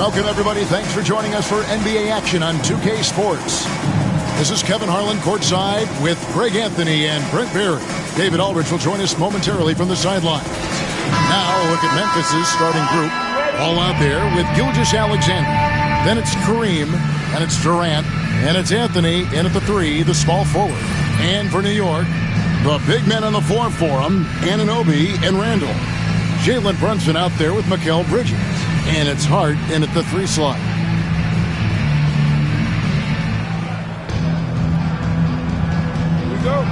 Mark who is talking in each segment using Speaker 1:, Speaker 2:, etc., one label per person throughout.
Speaker 1: Welcome, everybody. Thanks for joining us for NBA action on 2K Sports. This is Kevin Harlan courtside with Greg Anthony and Brent Barry. David Aldridge will join us momentarily from the sideline. Now, a look at Memphis' starting group. All out there with Gilgeous-Alexander. Then it's Kareem, and it's Durant, and it's Anthony in at the 3, the small forward. And for New York, the big men on the floor for them, Anunoby and Randall. Jalen Brunson out there with Mikal Bridges. And it's Hart in at the 3 slot. Here we go.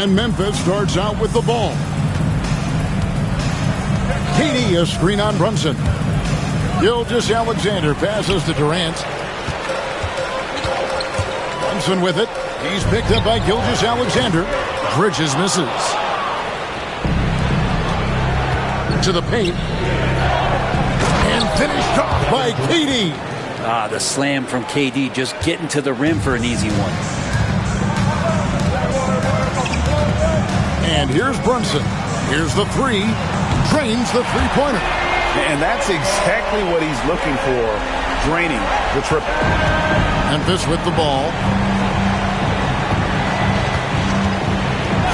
Speaker 1: And Memphis starts out with the ball. KD, a screen on Brunson. Gilgeous-Alexander passes to Durant. Brunson with it. He's picked up by Gilgeous-Alexander. Bridges misses. To the paint. And finished off by KD.
Speaker 2: The slam from KD, just getting to the rim for an easy one.
Speaker 1: And here's Brunson. Here's the 3. Drains the three-pointer.
Speaker 3: And that's exactly what he's looking for, draining the triple.
Speaker 1: Memphis with the ball.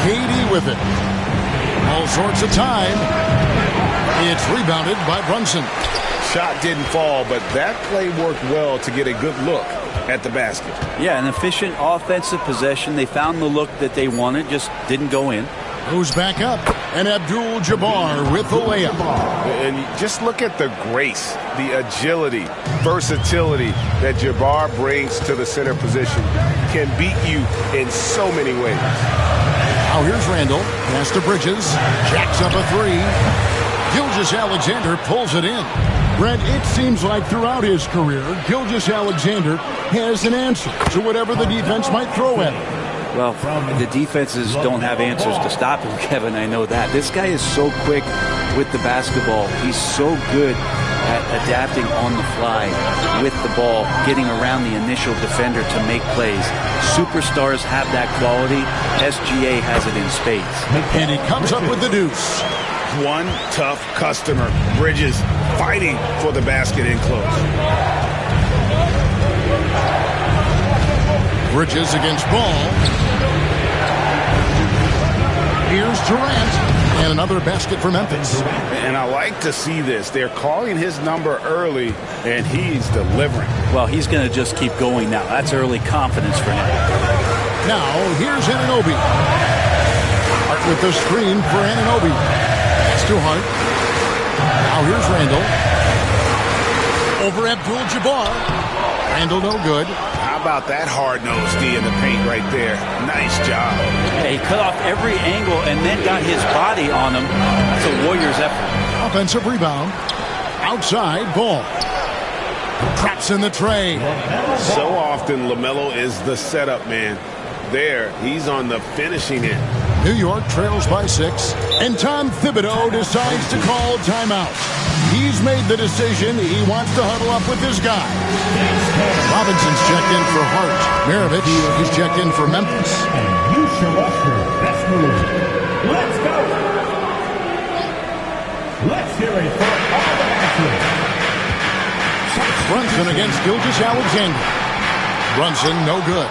Speaker 1: KD with it. All sorts of time. It's rebounded by Brunson.
Speaker 3: Shot didn't fall, but that play worked well to get a good look at the basket.
Speaker 2: Yeah, an efficient offensive possession. They found the look that they wanted, just didn't go in.
Speaker 1: Goes back up, and Abdul-Jabbar with the layup.
Speaker 3: And just look at the grace, the agility, versatility that Jabbar brings to the center position. Can beat you in so many ways.
Speaker 1: Now here's Randall. Pass to Bridges. Jacks up a 3. Gilgeous-Alexander pulls it in. Brent, it seems like throughout his career, Gilgeous-Alexander has an answer to whatever the defense might throw at him.
Speaker 2: Well, the defenses don't have answers to stop him, Kevin. I know that. This guy is so quick with the basketball. He's so good at adapting on the fly with the ball, getting around the initial defender to make plays. Superstars have that quality. SGA has it in spades.
Speaker 1: And he comes up with the deuce.
Speaker 3: One tough customer. Bridges fighting for the basket in close.
Speaker 1: Bridges against Ball. Here's Durant. And another basket for Memphis.
Speaker 3: And I like to see this. They're calling his number early, and he's delivering.
Speaker 2: Well, he's going to just keep going now. That's early confidence for him.
Speaker 1: Now, here's Anunoby. Hart with the screen for Anunoby. It's to Hart. Now here's Randall. Over Abdul-Jabbar. Randall no good.
Speaker 3: How about that hard-nosed D in the paint right there? Nice job.
Speaker 2: Yeah, he cut off every angle and then got his body on him. That's a Warriors effort.
Speaker 1: Offensive rebound. Outside, Ball. Traps in the tray.
Speaker 3: So often, LaMelo is the setup man. There, he's on the finishing end.
Speaker 1: New York trails by 6, and Tom Thibodeau decides to call timeout. He's made the decision. He wants to huddle up with this guy. Robinson's checked in for Hart. Maravich is checked in for Memphis.
Speaker 4: And you show us your best move. Let's go. Let's hear it for all the athletes.
Speaker 1: Brunson against Gilgeous-Alexander. Brunson no good.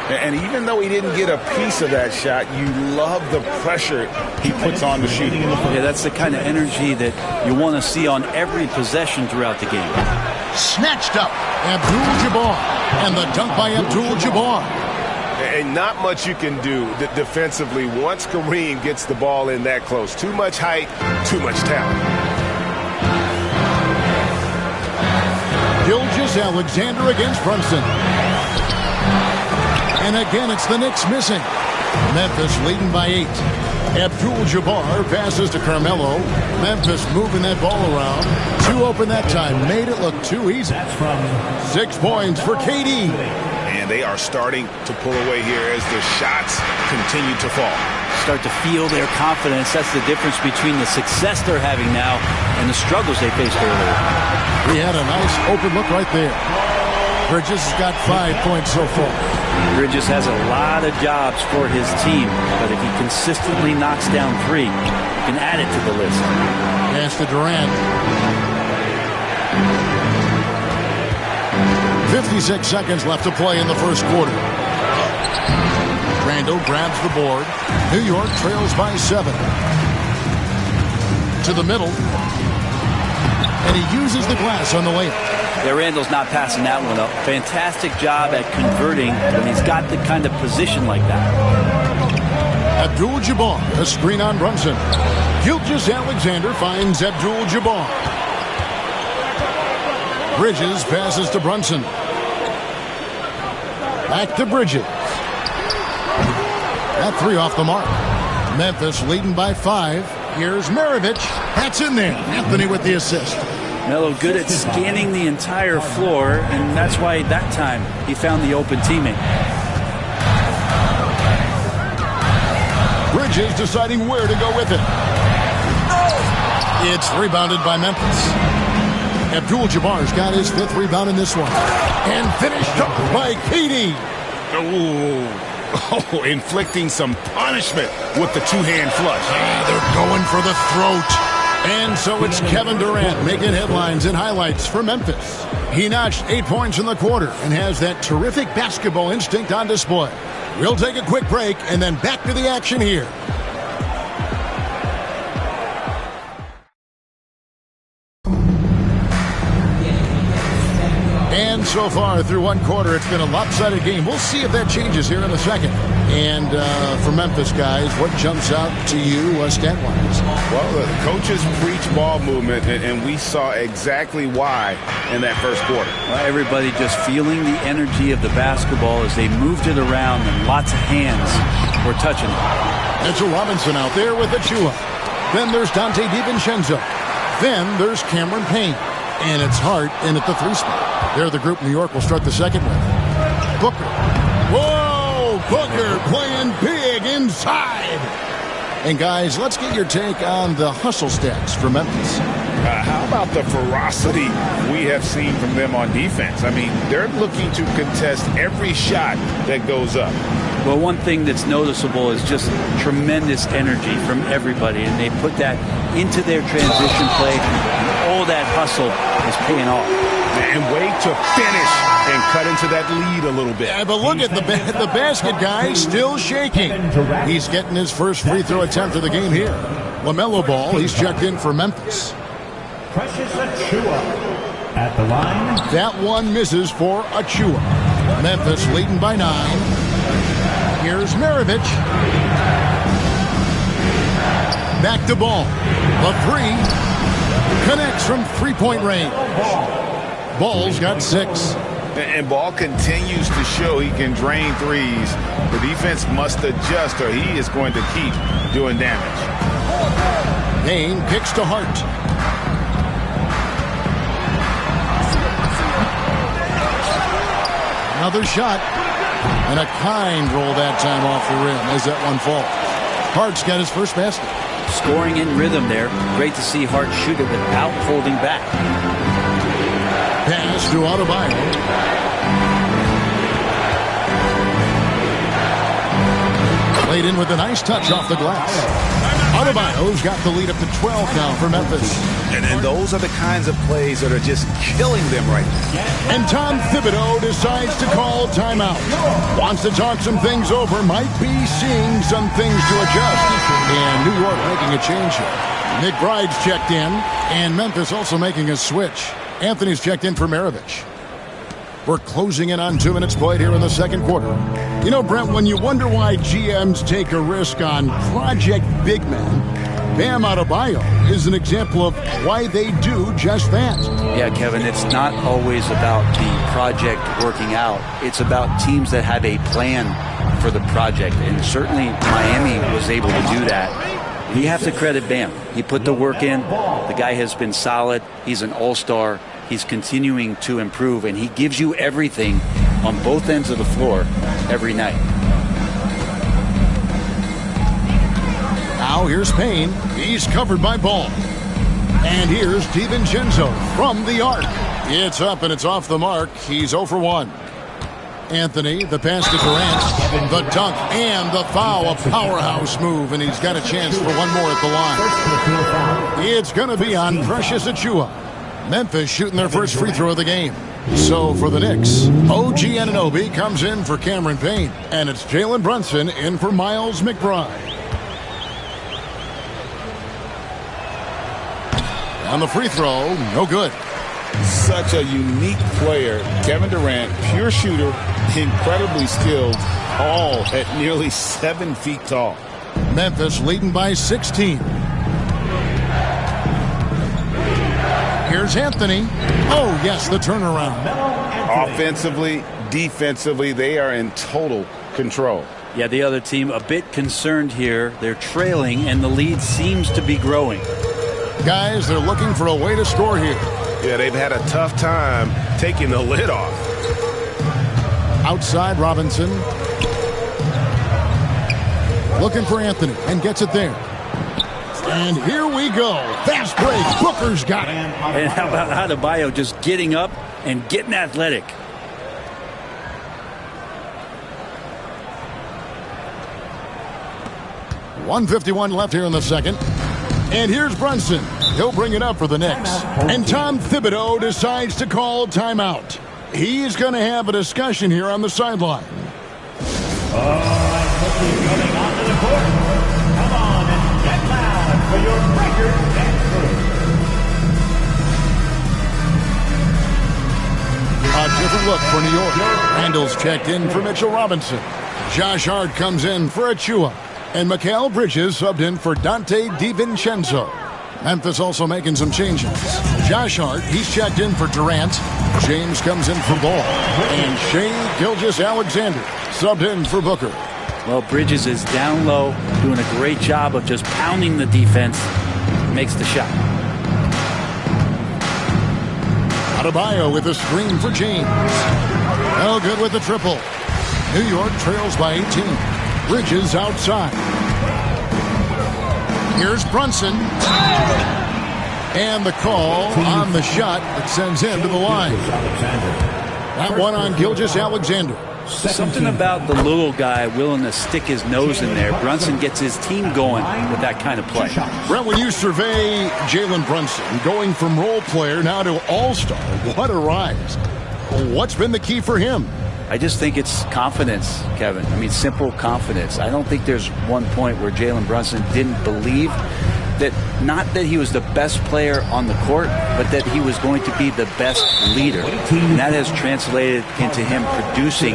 Speaker 3: And even though he didn't get a piece of that shot, you love the pressure he puts on the sheet.
Speaker 2: Yeah, that's the kind of energy that you want to see on every possession throughout the game.
Speaker 1: Snatched up. Abdul-Jabbar. And the dunk by Abdul-Jabbar.
Speaker 3: And not much you can do defensively once Kareem gets the ball in that close. Too much height, too much talent.
Speaker 1: Gilgeous-Alexander against Brunson. And again, it's the Knicks missing. Memphis leading by 8. Abdul-Jabbar passes to Carmelo. Memphis moving that ball around. 2 open that time. Made it look too easy. 6 points for KD.
Speaker 3: And they are starting to pull away here as the shots continue to fall.
Speaker 2: Start to feel their confidence. That's the difference between the success they're having now and the struggles they faced earlier.
Speaker 1: He had a nice open look right there. Bridges has got 5 points so far.
Speaker 2: Bridges has a lot of jobs for his team, but if he consistently knocks down 3, you can add it to the list.
Speaker 1: Pass to Durant. 56 seconds left to play in the first quarter. Randall grabs the board. New York trails by 7. To the middle. And he uses the glass on the layup.
Speaker 2: Yeah, Randall's not passing that one up. Fantastic job at converting when he's got the kind of position like that.
Speaker 1: Abdul-Jabbar, a screen on Brunson. Gilgeous-Alexander finds Abdul-Jabbar. Bridges passes to Brunson. Back to Bridges. That 3 off the mark. Memphis leading by 5. Here's Maravich. That's in there. Anthony with the assist.
Speaker 2: Melo good at scanning the entire floor, and that's why that time he found the open teammate.
Speaker 1: Bridges deciding where to go with it. It's rebounded by Memphis. Abdul-Jabbar's got his 5th rebound in this one. And finished up by KD.
Speaker 3: Oh, inflicting some punishment with the 2-hand flush.
Speaker 1: They're going for the throat. And so it's Kevin Durant making headlines and highlights for Memphis. He notched 8 points in the quarter and has that terrific basketball instinct on display. We'll take a quick break and then back to the action here. And so far through one quarter, it's been a lopsided game. We'll see if that changes here in a second. And for Memphis guys, what jumps out to you stat-wise?
Speaker 3: Well, the coaches preach ball movement, and we saw exactly why in that first quarter.
Speaker 2: Well, everybody just feeling the energy of the basketball as they moved it around, and lots of hands were touching it.
Speaker 1: Mitchell Robinson out there with Achua. Then there's Dante DiVincenzo. Then there's Cameron Payne. And it's Hart in at the 3 spot. They're the group New York will start the second with. Booker. Whoa! Booker playing big inside. And guys, let's get your take on the hustle stats for Memphis.
Speaker 3: How about the ferocity we have seen from them on defense? I mean, they're looking to contest every shot that goes up.
Speaker 2: Well, one thing that's noticeable is just tremendous energy from everybody, and they put that into their transition play. All that hustle is paying off.
Speaker 3: And way to finish and cut into that lead a little bit.
Speaker 1: Yeah, but look at the basket guy still shaking. He's getting his first free throw attempt of the game here. LaMelo Ball, he's checked in for Memphis.
Speaker 4: Precious Achua at the line.
Speaker 1: That one misses for Achua. Memphis leading by 9. Here's Maravich. Back to Ball. A 3. Connects from 3-point range. Ball's got 6.
Speaker 3: And Ball continues to show he can drain threes. The defense must adjust or he is going to keep doing damage.
Speaker 1: Payne kicks to Hart. Another shot. And a kind roll that time off the rim as that one falls. Hart's got his first basket.
Speaker 2: Scoring in rhythm there. Great to see Hart shoot it without holding back.
Speaker 1: Pass to Adebayo. Played in with a nice touch off the glass. Adebayo's got the lead up to 12 now for Memphis.
Speaker 3: And those are the kinds of plays that are just killing them right now.
Speaker 1: And Tom Thibodeau decides to call timeout. Wants to talk some things over. Might be seeing some things to adjust. And New York making a change here. McBride's checked in. And Memphis also making a switch. Anthony's checked in for Maravich. We're closing in on 2 minutes played here in the second quarter. You know, Brent, when you wonder why GMs take a risk on project big men, Bam Adebayo is an example of why they do just that.
Speaker 2: Yeah, Kevin, it's not always about the project working out. It's about teams that have a plan for the project. And certainly Miami was able to do that. You have to credit Bam. He put the work in. The guy has been solid. He's an all-star. He's continuing to improve, and he gives you everything on both ends of the floor every night.
Speaker 1: Now here's Payne. He's covered by Ball. And here's DiVincenzo from the arc. It's up and it's off the mark. He's 0 for 1. Anthony, the pass to Durant, the dunk, and the foul. A powerhouse move, and he's got a chance for one more at the line. It's going to be on Precious Achiuwa. Memphis shooting their first free throw of the game. So for the Knicks, OG Anunoby comes in for Cameron Payne, and it's Jalen Brunson in for Miles McBride. On the free throw, no good.
Speaker 5: Such a unique player. Kevin Durant, pure shooter, incredibly skilled, all at nearly 7 feet tall.
Speaker 1: Memphis leading by 16. Here's Anthony. Oh, yes, the turnaround.
Speaker 5: Offensively, defensively, they are in total control.
Speaker 2: Yeah, the other team a bit concerned here. They're trailing, and the lead seems to be growing.
Speaker 1: Guys, they're looking for a way to score here.
Speaker 3: Yeah, they've had a tough time taking the lid off.
Speaker 1: Outside Robinson. Looking for Anthony, and gets it there. And here we go. Fast break. Booker's got it.
Speaker 2: And how about Adebayo just getting up and getting athletic?
Speaker 1: .151 left here in the second. And here's Brunson. He'll bring it up for the Knicks. And Tom Thibodeau decides to call timeout. He's going to have a discussion here on the sideline.
Speaker 4: All right, rookie coming onto the court. Come on and get loud for your record dance crew.
Speaker 1: A different look for New York. Randall's checked in for Mitchell Robinson. Josh Hart comes in for Achiuwa. And Mikal Bridges subbed in for Dante DiVincenzo. Memphis also making some changes. Josh Hart, he's checked in for Durant. James comes in for Ball. And Shea Gilgeous-Alexander subbed in for Booker.
Speaker 2: Well, Bridges is down low, doing a great job of just pounding the defense. Makes the shot.
Speaker 1: Adebayo with a screen for James. No good with the triple. New York trails by 18. Bridges outside. Here's Brunson. And the call on the shot that sends him to the line. That one on Gilgeous-Alexander.
Speaker 2: Something about the little guy willing to stick his nose in there. Brunson gets his team going with that kind of play.
Speaker 1: Brent, when you survey Jalen Brunson going from role player now to all-star, what a rise. What's been the key for him?
Speaker 2: I just think it's confidence, Kevin. I mean, simple confidence. I don't think there's one point where Jalen Brunson didn't believe that, not that he was the best player on the court, but that he was going to be the best leader. And that has translated into him producing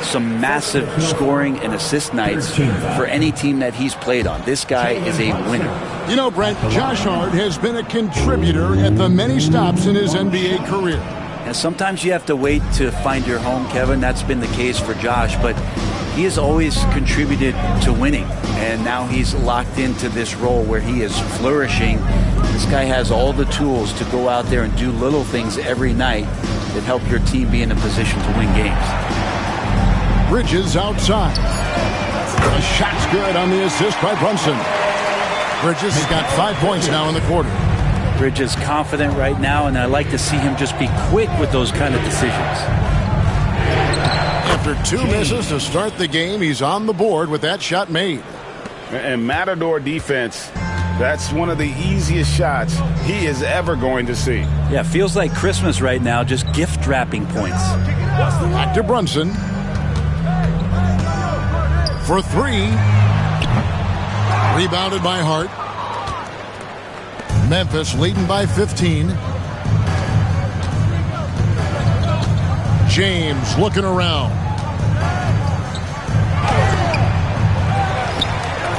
Speaker 2: some massive scoring and assist nights for any team that he's played on. This guy is a winner.
Speaker 1: You know, Brent, Josh Hart has been a contributor at the many stops in his NBA career.
Speaker 2: And sometimes you have to wait to find your home, Kevin. That's been the case for Josh, but he has always contributed to winning. And now he's locked into this role where he is flourishing. This guy has all the tools to go out there and do little things every night that help your team be in a position to win games.
Speaker 1: Bridges outside. The shot's good on the assist by Brunson. Bridges has got 5 points now in the quarter.
Speaker 2: Bridges confident right now, and I like to see him just be quick with those kind of decisions.
Speaker 1: After 2 misses to start the game, he's on the board with that shot made.
Speaker 3: And Matador defense, that's one of the easiest shots he is ever going to see.
Speaker 2: Yeah, feels like Christmas right now, just gift wrapping points.
Speaker 1: Back to Brunson. For 3. Rebounded by Hart. Memphis leading by 15. James looking around.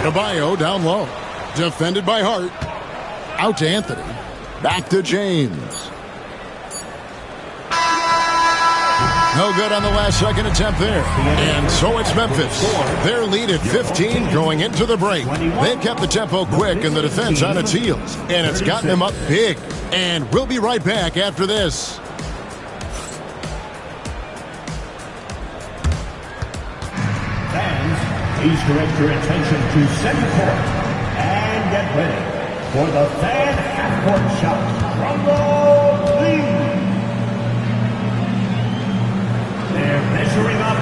Speaker 1: Adebayo down low. Defended by Hart. Out to Anthony. Back to James. No good on the last second attempt there. And so it's Memphis. Their lead at 15 going into the break. They've kept the tempo quick and the defense on its heels. And it's gotten them up big. And we'll be right back after this.
Speaker 4: Fans, please direct your attention to center court. And get ready for the fan half-court shot from the lead. They're measuring up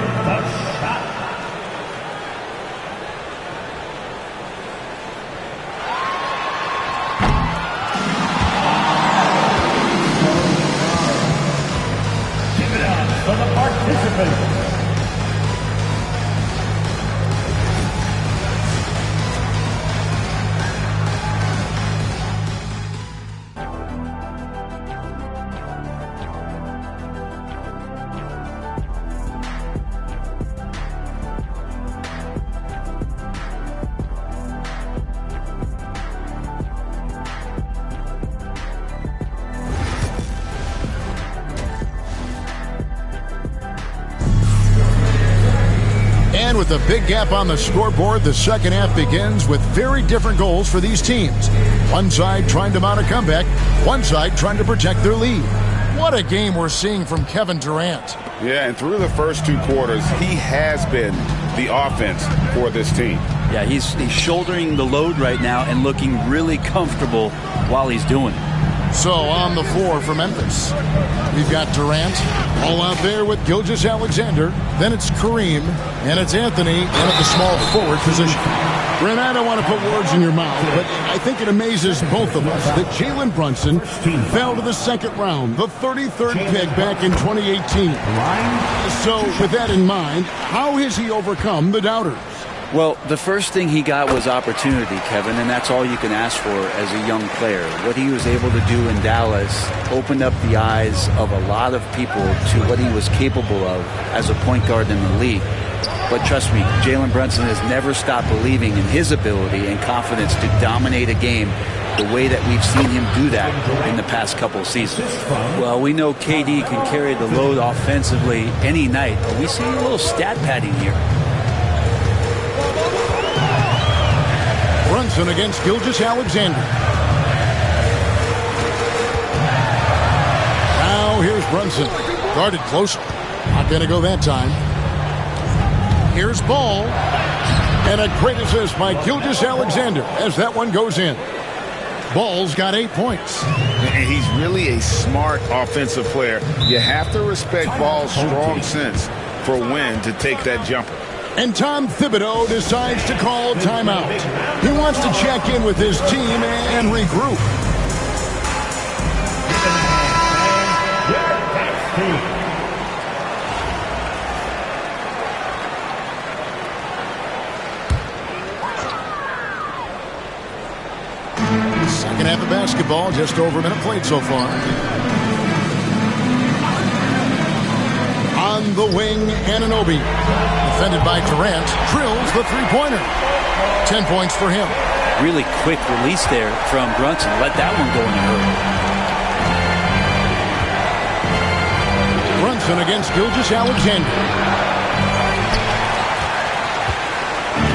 Speaker 4: defenders.
Speaker 1: And with a big gap on the scoreboard, the second half begins with very different goals for these teams. One side trying to mount a comeback, one side trying to protect their lead. What a game we're seeing from Kevin Durant.
Speaker 5: Yeah, and through the first 2 quarters, he has been the offense for this team.
Speaker 2: Yeah, he's shouldering the load right now and looking really comfortable while he's doing it.
Speaker 1: So on the floor for Memphis, we've got Durant all out there with Gilgeous-Alexander. Then it's Kareem, and it's Anthony in at the small forward position. Brent, I don't want to put words in your mouth, but I think it amazes both of us that Jalen Brunson fell to the second round, the 33rd pick back in 2018. So with that in mind, how has he overcome the doubters?
Speaker 2: Well, the first thing he got was opportunity, Kevin, and that's all you can ask for as a young player. What he was able to do in Dallas opened up the eyes of a lot of people to what he was capable of as a point guard in the league. But trust me, Jalen Brunson has never stopped believing in his ability and confidence to dominate a game the way that we've seen him do that in the past couple of seasons. Well, we know KD can carry the load offensively any night, but we see a little stat padding here.
Speaker 1: Brunson against Gilgeous-Alexander. Now here's Brunson. Guarded close. Not going to go that time. Here's Ball. And a great assist by Gilgeous-Alexander as that one goes in. Ball's got 8 points.
Speaker 5: And he's really a smart offensive player. You have to respect Ball's strong sense for when to take that jumper.
Speaker 1: And Tom Thibodeau decides to call timeout. He wants to check in with his team and regroup. Second half of basketball, just over a minute played so far. On the wing, Anunoby. Defended by Durant. Drills the three-pointer. 10 points for him.
Speaker 2: Really quick release there from Brunson. Let that one go in a hurry.
Speaker 1: Brunson against Gilgeous-Alexander.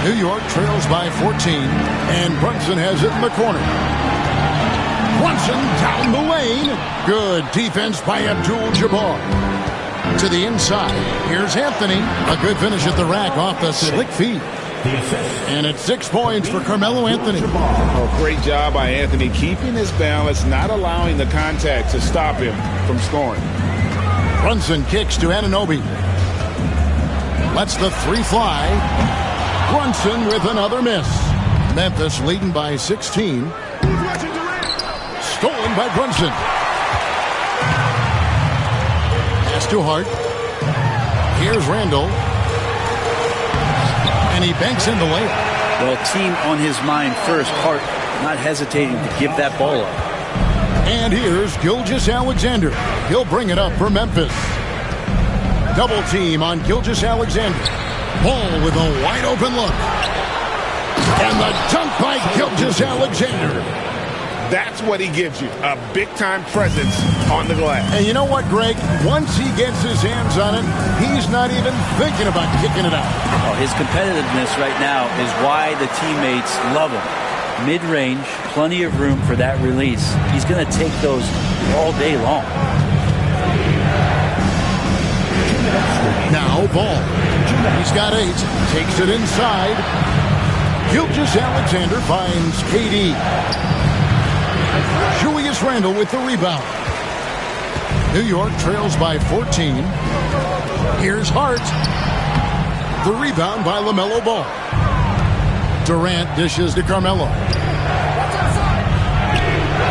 Speaker 1: New York trails by 14, and Brunson has it in the corner. Brunson down the lane. Good defense by Abdul-Jabbar. To the inside. Here's Anthony. A good finish at the rack off the slick feet. And it's 6 points for Carmelo Anthony.
Speaker 5: Oh, great job by Anthony keeping his balance, not allowing the contact to stop him from scoring.
Speaker 1: Brunson kicks to Anunoby. Lets the three fly. Brunson with another miss. Memphis leading by 16. Stolen by Brunson. Pass to Hart. Here's Randall. And he banks in the layup.
Speaker 2: Well, team on his mind first. Hart not hesitating to give that ball up.
Speaker 1: And here's Gilgeous-Alexander. He'll bring it up for Memphis. Double team on Gilgeous-Alexander. Ball with a wide open look. And the dunk by Gilgeous-Alexander.
Speaker 5: That's what he gives you, a big-time presence on the glass.
Speaker 1: And you know what, Greg? Once he gets his hands on it, he's not even thinking about kicking it out.
Speaker 2: Oh, his competitiveness right now is why the teammates love him. Mid-range, plenty of room for that release. He's going to take those all day long.
Speaker 1: Now Ball. He's got 8. Takes it inside. Gilgeous-Alexander finds KD. Julius Randle with the rebound. New York trails by 14. Here's Hart. The rebound by LaMelo Ball. Durant dishes to Carmelo.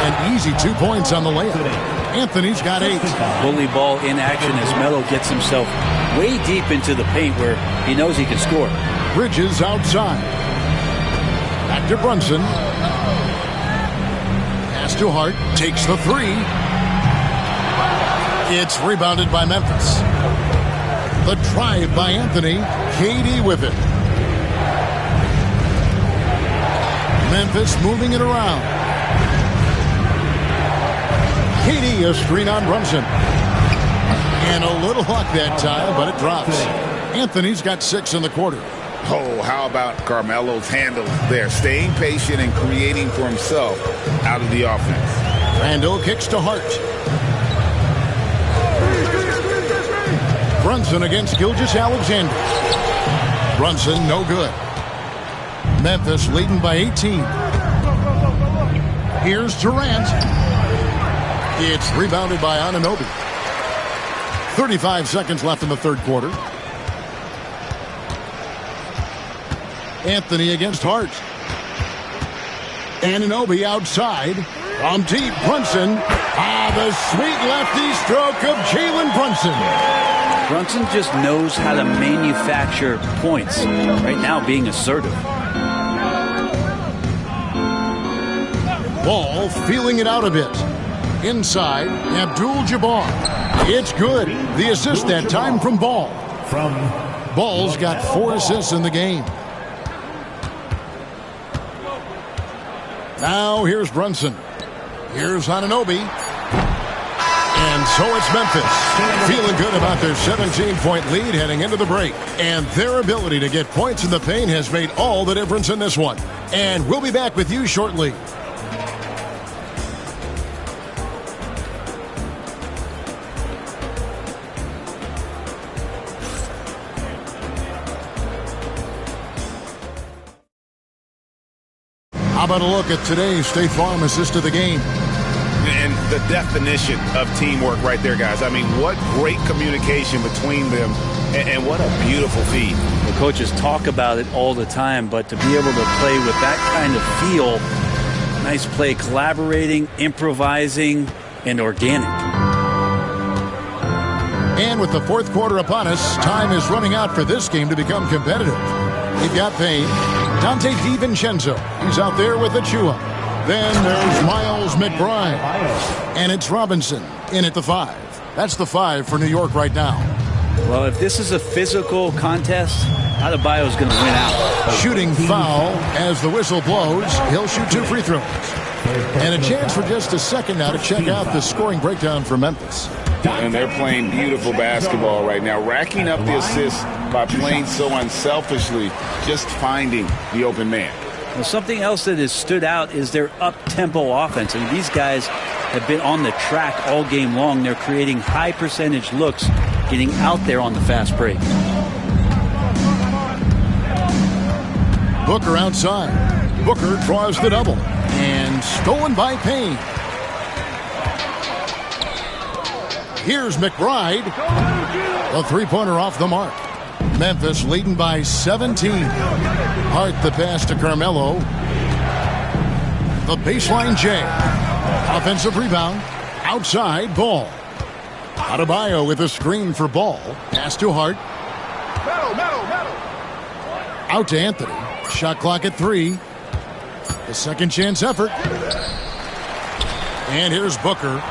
Speaker 1: An easy 2 points on the layup. Anthony's got 8.
Speaker 2: Bully ball in action as Melo gets himself way deep into the paint where he knows he can score.
Speaker 1: Bridges outside. Back to Brunson. Pass to Hart. Takes the 3. It's rebounded by Memphis. The drive by Anthony. KD with it. Memphis moving it around. KD a screen on Brunson. And a little luck that time, but it drops. Anthony's got 6 in the quarter.
Speaker 5: Oh, how about Carmelo's handle there? Staying patient and creating for himself out of the offense.
Speaker 1: Randall kicks to Hart. Brunson against Gilgeous-Alexander. Brunson no good. Memphis leading by 18. Here's Durant. It's rebounded by Anunoby. 35 seconds left in the third quarter. Anthony against Hart. Anunoby outside. From deep, Brunson. The sweet lefty stroke of Jalen Brunson.
Speaker 2: Brunson just knows how to manufacture points. Right now being assertive.
Speaker 1: Ball feeling it out a bit. Inside, Abdul-Jabbar. It's good. The assist that time from Ball. Ball's got 4 assists in the game. Now here's Brunson. Here's Anunoby. And so it's Memphis. Feeling good about their 17-point lead heading into the break. And their ability to get points in the paint has made all the difference in this one. And we'll be back with you shortly. How about a look at today's State Farm assist of the game?
Speaker 5: And the definition of teamwork right there, guys. I mean, what great communication between them, and what a beautiful feed.
Speaker 2: The coaches talk about it all the time, but to be able to play with that kind of feel, nice play, collaborating, improvising, and organic.
Speaker 1: And with the fourth quarter upon us, time is running out for this game to become competitive. We've got Payne, Dante DiVincenzo. He's out there with Achua. Then there's Miles McBride. And it's Robinson in at the 5. That's the 5 for New York right now.
Speaker 2: Well, if this is a physical contest, Adebayo's going to win out.
Speaker 1: Shooting foul as the whistle blows. He'll shoot 2 free throws. And a chance for just a second now to check out the scoring breakdown for Memphis.
Speaker 5: And they're playing beautiful basketball right now, racking up the assists by playing so unselfishly, just finding the open man.
Speaker 2: Well, something else that has stood out is their up-tempo offense. I mean, these guys have been on the track all game long. They're creating high-percentage looks, getting out there on the fast break.
Speaker 1: Booker outside. Booker draws the double. And stolen by Payne. Here's McBride. The three-pointer off the mark. Memphis leading by 17. Hart the pass to Carmelo. The baseline J. Offensive rebound. Outside, Ball. Adebayo with a screen for Ball. Pass to Hart. Out to Anthony. Shot clock at 3. The second chance effort. And here's Booker.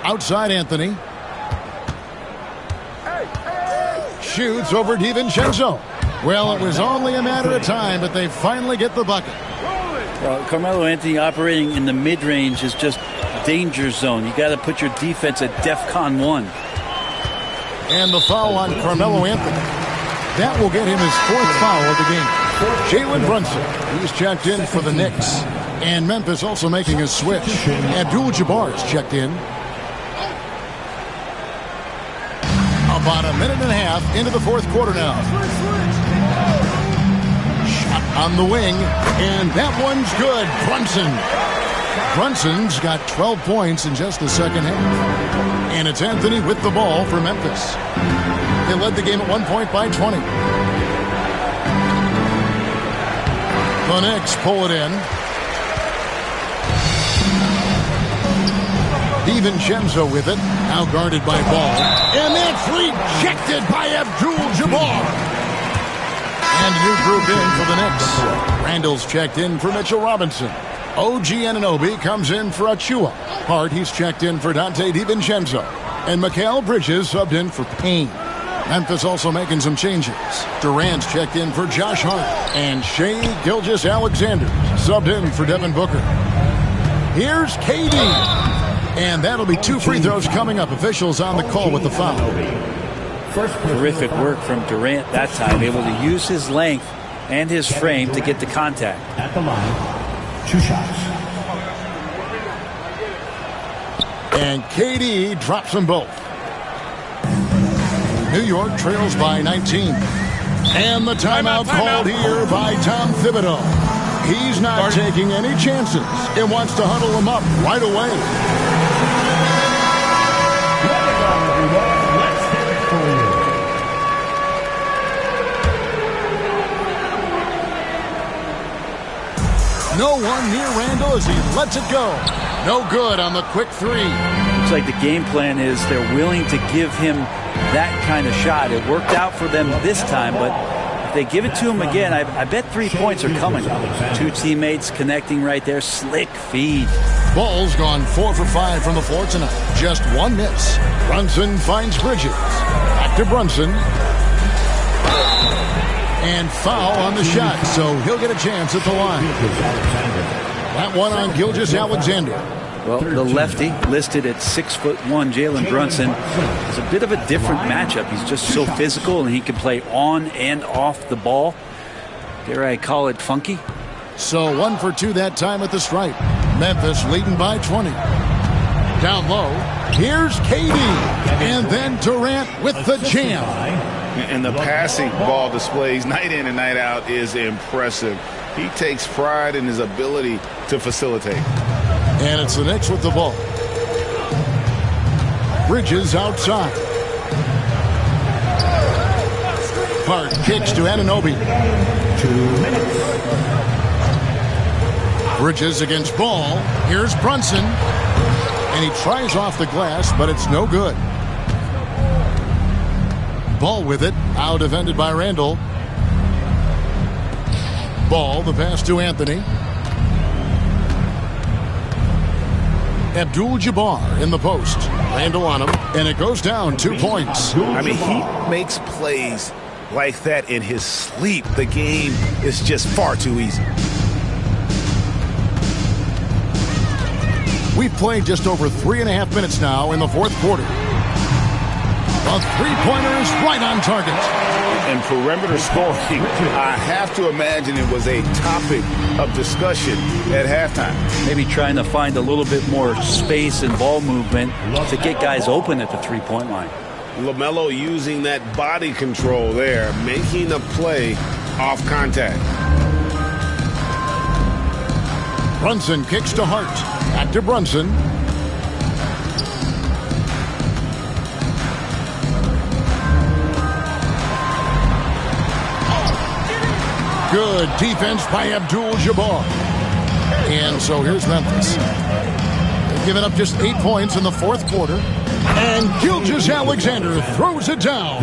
Speaker 1: Outside Anthony. Shoots over DiVincenzo. Well, it was only a matter of time, but they finally get the bucket.
Speaker 2: Well, Carmelo Anthony operating in the mid-range is just danger zone. You got to put your defense at DEFCON 1.
Speaker 1: And the foul on Carmelo Anthony. That will get him his 4th foul of the game. Jalen Brunson, he's checked in for the Knicks. And Memphis also making a switch. Abdul-Jabbar is checked in. About a minute and a half into the fourth quarter now. Shot on the wing, and that one's good. Brunson's got 12 points in just the second half. And it's Anthony with the ball for Memphis. They led the game at 1 point by 20. The Knicks pull it in. DiVincenzo with it. Now guarded by Ball. And that's rejected by Abdul-Jabbar. And a new group in for the Knicks. Randall's checked in for Mitchell Robinson. OG Anunoby comes in for Achua. Hart, he's checked in for Dante DiVincenzo. And Mikal Bridges subbed in for Payne. Memphis also making some changes. Durant's checked in for Josh Hart. And Shai Gilgeous-Alexander subbed in for Devin Booker. Here's KD. And that'll be 2 free throws coming up. Officials on the call with the foul.
Speaker 2: Terrific work from Durant that time. Able to use his length and his frame to get the contact.
Speaker 4: At the line, 2 shots.
Speaker 1: And KD drops them both. New York trails by 19. And the timeout called here by Tom Thibodeau. He's not taking any chances and wants to huddle them up right away.
Speaker 4: Let's hear it for you.
Speaker 1: No one near Randall as he lets it go. No good on the quick 3.
Speaker 2: Looks like the game plan is they're willing to give him that kind of shot. It worked out for them this time, but if they give it to him again, I bet 3 points are coming. 2 teammates connecting right there. Slick feed.
Speaker 1: Ball's gone 4 for 5 from the floor tonight. Just 1 miss. Brunson finds Bridges. Back to Brunson. And foul on the shot, so he'll get a chance at the line. That one on Gilgeous-Alexander.
Speaker 2: Well, the lefty listed at 6'1", Jalen Brunson, is a bit of a different matchup. He's just so physical, and he can play on and off the ball. Dare I call it funky?
Speaker 1: So 1 for 2 that time at the stripe. Memphis leading by 20. Down low, here's KD. And then Durant with the jam.
Speaker 5: And the passing ball displays night in and night out is impressive. He takes pride in his ability to facilitate.
Speaker 1: And it's the Knicks with the ball. Bridges outside. Hart kicks to Anunoby.
Speaker 4: 2 minutes.
Speaker 1: Bridges against Ball. Here's Brunson. And he tries off the glass, but it's no good. Ball with it. Out defended by Randall. Ball, the pass to Anthony. Abdul-Jabbar in the post. Randall on him, and it goes down 2 points.
Speaker 3: I mean, he makes plays like that in his sleep. The game is just far too easy.
Speaker 1: We've played just over 3.5 minutes now in the 4th quarter. The three-pointer is right on target.
Speaker 5: And perimeter scoring, I have to imagine it was a topic of discussion at halftime.
Speaker 2: Maybe trying to find a little bit more space and ball movement to get guys open at the three-point line.
Speaker 3: LaMelo using that body control there, making a play off contact.
Speaker 1: Brunson kicks to Hart. Back to Brunson. Good defense by Abdul-Jabbar. And so here's Memphis. They've given up just 8 points in the 4th quarter. And Gilgeous-Alexander throws it down.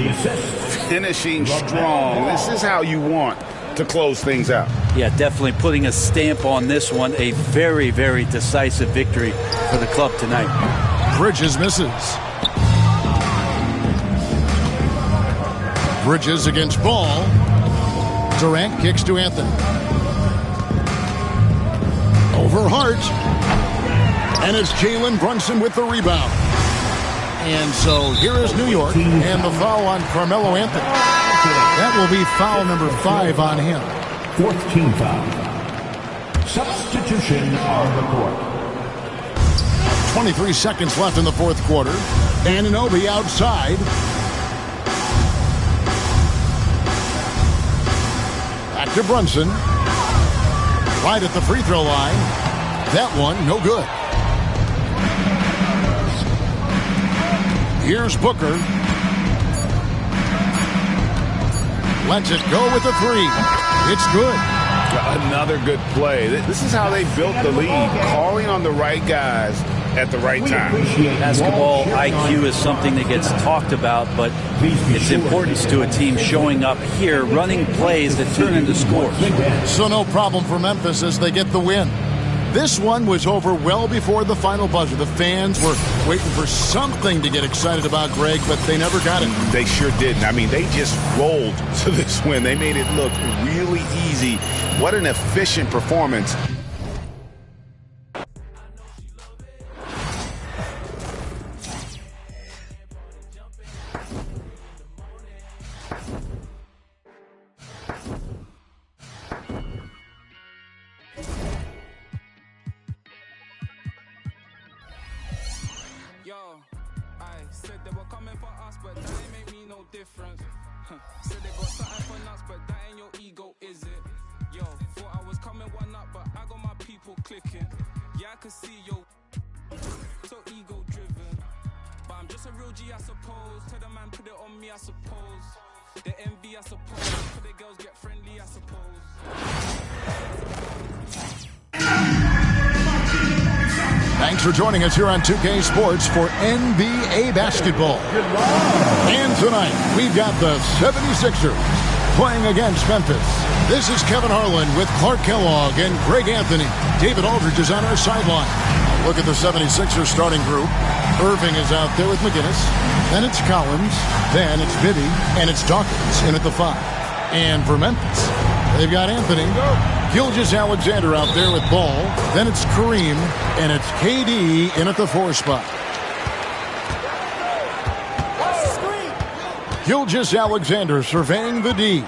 Speaker 5: Finishing strong. This is how you want to close things out.
Speaker 2: Yeah, definitely putting a stamp on this one. A very, very decisive victory for the club tonight.
Speaker 1: Bridges misses. Bridges against Ball. Durant kicks to Anthony. Over Hart. And it's Jalen Brunson with the rebound. And so here is New York. And the foul on Carmelo Anthony. That will be foul number 5 on him.
Speaker 4: 4th team foul. Substitution on the court.
Speaker 1: 23 seconds left in the 4th quarter. Anunoby outside. Back to Brunson. Right at the free throw line. That one, no good. Here's Booker. Lets it go with the 3. It's good.
Speaker 3: Another good play. This is how they built the lead, calling on the right guys at the right time.
Speaker 2: Basketball IQ is something that gets talked about, but its importance to a team showing up here, running plays that turn into scores.
Speaker 1: So no problem for Memphis as they get the win. This one was over well before the final buzzer. The fans were waiting for something to get excited about, Greg, but they never got it.
Speaker 5: They sure didn't. I mean, they just rolled to this win. They made it look really easy. What an efficient performance.
Speaker 6: Said they were coming for us, but that ain't make me no difference. Said they got something for nuts, but that ain't your ego, is it? Yo, thought I was coming one up, but I got my people clicking. Yeah, I can see yo, so ego driven. But I'm just a real G, I suppose. Tell the man put it on me, I suppose. The envy, I suppose. For the girls get friendly, I suppose.
Speaker 1: Thanks for joining us here on 2K Sports for NBA basketball. And tonight, we've got the 76ers playing against Memphis. This is Kevin Harlan with Clark Kellogg and Greg Anthony. David Aldridge is on our sideline. Look at the 76ers starting group. Irving is out there with McGinnis. Then it's Collins. Then it's Bibby. And it's Dawkins in at the 5. And for Memphis, they've got Anthony. Gilgeous-Alexander out there with Ball. Then it's Kareem. And it's KD in at the 4 spot. Gilgeous-Alexander surveying the D.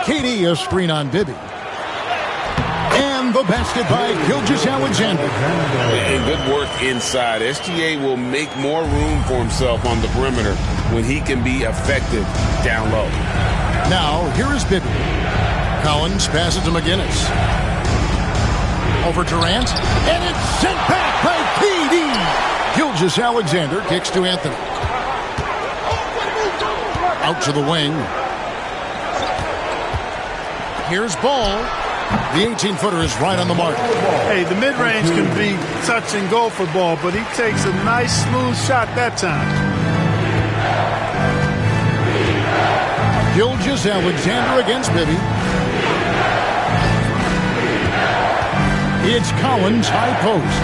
Speaker 1: KD a screen on Bibby. And the basket by Gilgeous-Alexander.
Speaker 5: And good work inside. SGA will make more room for himself on the perimeter when he can be effective down low.
Speaker 1: Now, here is Bibby. Collins passes to McGinnis. Over Durant. And it's sent back by KD. Gilgeous-Alexander kicks to Anthony. Out to the wing. Here's Ball. The 18-footer is right on the mark.
Speaker 7: Hey, the mid-range can be touch and go for Ball, but he takes a nice, smooth shot that time.
Speaker 1: Gilgeous-Alexander against Bibby. It's Collins, high post.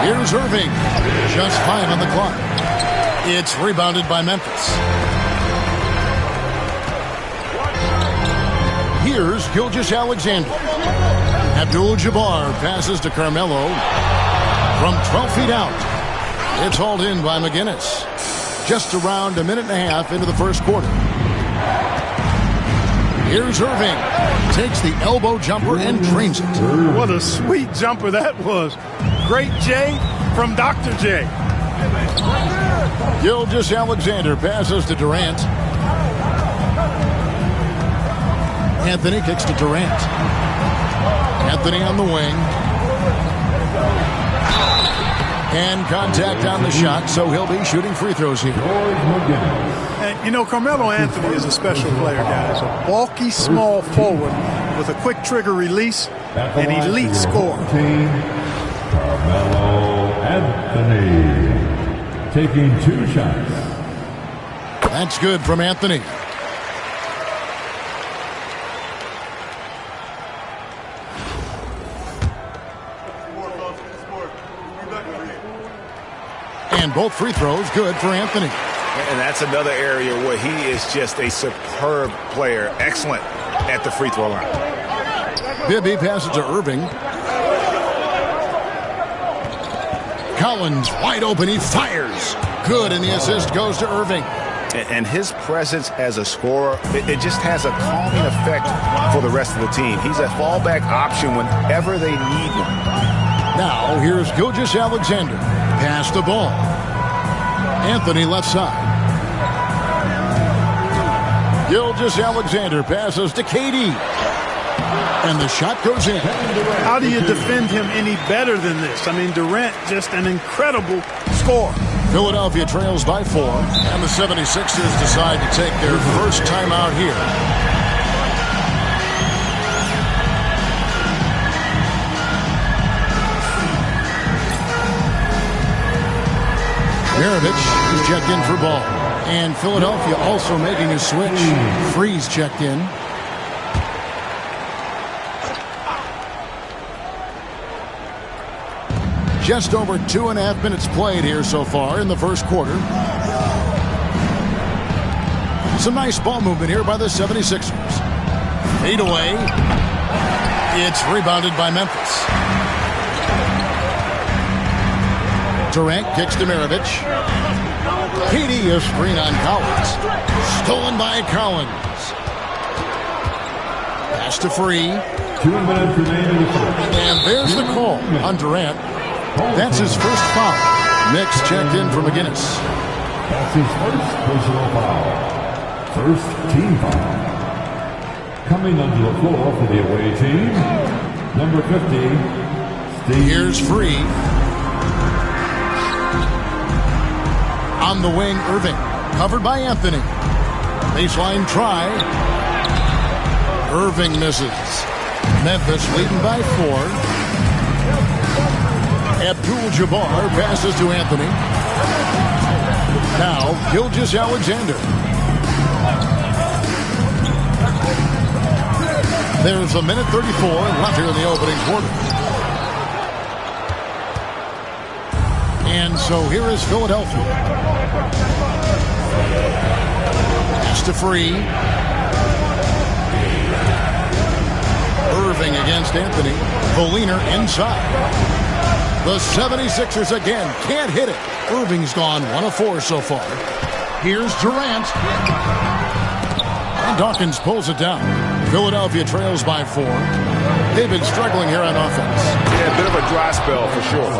Speaker 1: Here's Irving. Just 5 on the clock. It's rebounded by Memphis. Here's Gilgeous-Alexander. Abdul-Jabbar passes to Carmelo. From 12 feet out. It's hauled in by McGinnis. Just around a minute and a half into the first quarter. Here's Irving. Takes the elbow jumper and drains it.
Speaker 7: What a sweet jumper that was. Great J from Dr. J.
Speaker 1: Gilgeous-Alexander passes to Durant. Anthony kicks to Durant. Anthony on the wing. And contact on the shot, so he'll be shooting free throws here.
Speaker 7: And, you know, Carmelo Anthony is a special player, guys. A bulky, small forward with a quick trigger release, an elite scorer.
Speaker 4: Carmelo Anthony taking 2 shots.
Speaker 1: That's good from Anthony. And both free throws good for Anthony.
Speaker 5: And that's another area where he is just a superb player. Excellent at the free throw line.
Speaker 1: Bibby passes to Irving. Collins wide open. He fires. Good, and the assist goes to Irving.
Speaker 5: And his presence as a scorer, it just has a calming effect for the rest of the team. He's a fallback option whenever they need one.
Speaker 1: Now, here's Gilgeous-Alexander. Pass the ball. Anthony left side. Gilgeous-Alexander passes to KD. And the shot goes in.
Speaker 7: How do you defend him any better than this? I mean, Durant, just an incredible scorer.
Speaker 1: Philadelphia trails by 4. And the 76ers decide to take their first timeout here. Maravich is checked in for ball. And Philadelphia also making a switch. Freeze checked in. Just over 2.5 minutes played here so far in the first quarter. Some nice ball movement here by the 76ers. Fade away. It's rebounded by Memphis. Durant kicks to Maravich. KD a screen on Collins. Stolen by Collins. Pass to Free.
Speaker 4: 2 minutes remaining in the first.
Speaker 1: And there's the call on Durant. That's his first foul. Mix checked in for McGinnis.
Speaker 4: That's his first personal foul. First team foul. Coming onto the floor for the away team, number 50, Steve.
Speaker 1: Here's Free. On the wing, Irving. Covered by Anthony. Baseline try. Irving misses. Memphis leading by 4. Abdul-Jabbar passes to Anthony. Now, Gilgeous-Alexander. There's a minute 34 left here in the opening quarter. And so here is Philadelphia. Pass to Free. Irving against Anthony. Voliner inside. The 76ers again can't hit it. Irving's gone 1 of 4 so far. Here's Durant. And Dawkins pulls it down. Philadelphia trails by 4. They've been struggling here on offense.
Speaker 3: Yeah, a bit of a dry spell for sure.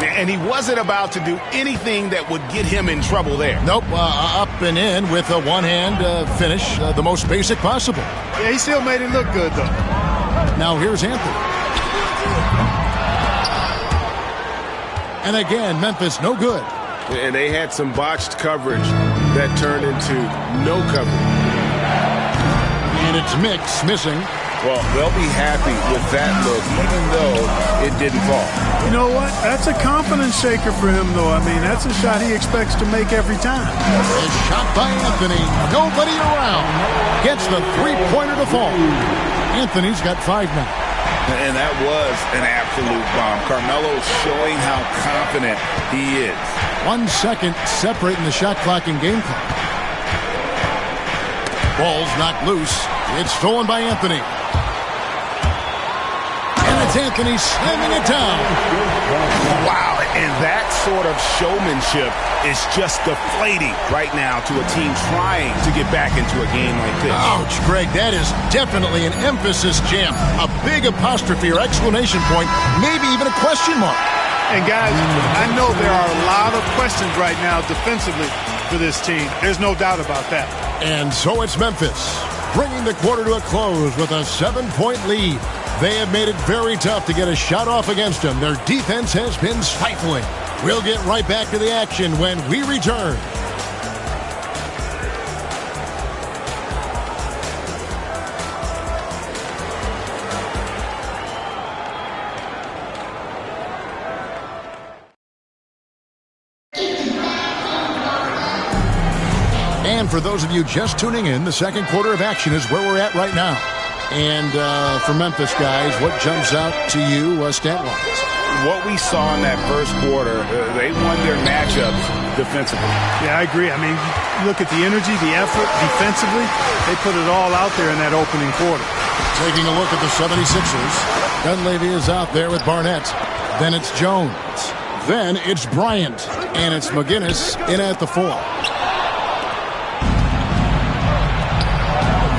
Speaker 3: And he wasn't about to do anything that would get him in trouble there.
Speaker 1: Nope, up and in with a one-hand finish, the most basic possible.
Speaker 7: Yeah, he still made it look good, though.
Speaker 1: Now here's Anthony. And again, Memphis no good.
Speaker 3: And they had some botched coverage that turned into no coverage.
Speaker 1: And it's Mix missing.
Speaker 3: Well, they'll be happy with that look, even though it didn't fall.
Speaker 7: You know what? That's a confidence shaker for him, though. I mean, that's a shot he expects to make every time.
Speaker 1: A shot by Anthony. Nobody around. Gets the three-pointer to fall. Anthony's got 5 now.
Speaker 5: And that was an absolute bomb. Carmelo showing how confident he is.
Speaker 1: 1 second separating the shot clock and game clock. Ball's knocked loose. It's stolen by Anthony. And it's Anthony slamming it down.
Speaker 3: Wow, and that sort of showmanship is just deflating right now to a team trying to get back into a game like this.
Speaker 1: Ouch, Greg, that is definitely an emphasis jam. A big apostrophe or exclamation point, maybe even a question mark.
Speaker 7: And guys, I know there are a lot of questions right now defensively for this team. There's no doubt about that. And
Speaker 1: so it's Memphis, bringing the quarter to a close with a 7-point lead. They have made it very tough to get a shot off against them. Their defense has been stifling. We'll get right back to the action when we return. And for those of you just tuning in, the second quarter of action is where we're at right now. And for Memphis, guys, what jumps out to you stat-wise?
Speaker 3: What we saw in that first quarter, they won their matchups defensively.
Speaker 7: Yeah, I agree. I mean, look at the energy, the effort defensively. They put it all out there in that opening quarter.
Speaker 1: Taking a look at the 76ers. Dunleavy is out there with Barnett. Then it's Jones. Then it's Bryant. And it's McGinnis in at the 4.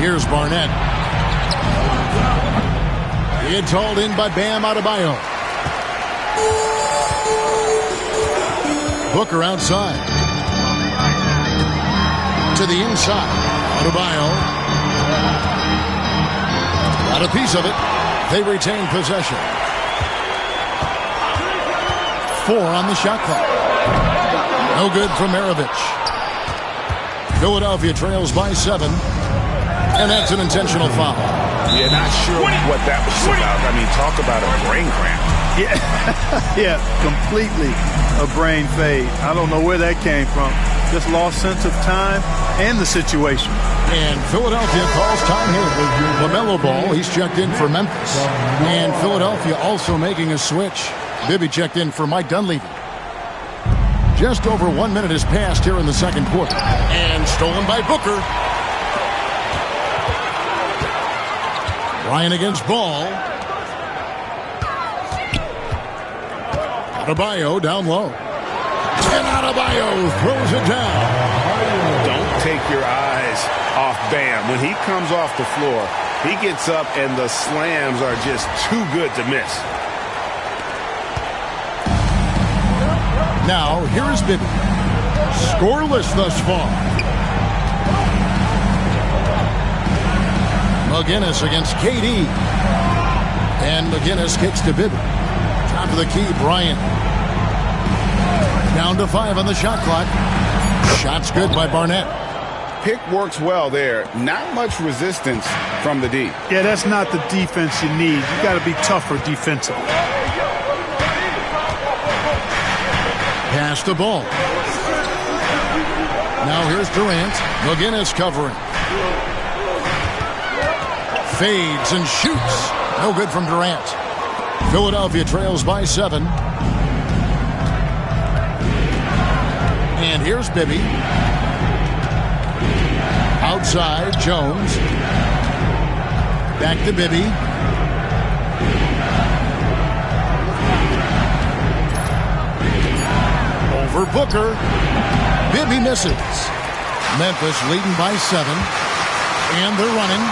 Speaker 1: Here's Barnett. It's hauled in by Bam Adebayo. Booker outside. To the inside. Adebayo. Got a piece of it. They retain possession. 4 on the shot clock. No good from Maravich. Philadelphia trails by 7. And that's an intentional foul.
Speaker 3: Yeah, not sure what that was about. I mean, talk about a brain cramp.
Speaker 7: Yeah, completely a brain fade. I don't know where that came from. Just lost sense of time and the situation.
Speaker 1: And Philadelphia calls time here. LaMelo Ball, he's checked in for Memphis. And Philadelphia also making a switch. Bibby checked in for Mike Dunleavy. Just over 1 minute has passed here in the second quarter. And stolen by Booker. Ryan against Ball. Adebayo down low. And Adebayo throws it down.
Speaker 3: Don't take your eyes off Bam. When he comes off the floor, he gets up and the slams are just too good to miss.
Speaker 1: Now, here is Bibby. Scoreless thus far. McGinnis against KD. And McGinnis kicks to Bibby. Top of the key, Bryant. Down to 5 on the shot clock. Shot's good by Barnett.
Speaker 5: Pick works well there. Not much resistance from the D.
Speaker 7: Yeah, that's not the defense you need. You got to be tougher defensively.
Speaker 1: Pass the ball. Now here's Durant. McGinnis covering. Fades and shoots. No good from Durant. Philadelphia trails by 7. And here's Bibby. Outside, Jones. Back to Bibby. Over Booker. Bibby misses. Memphis leading by 7. And they're running.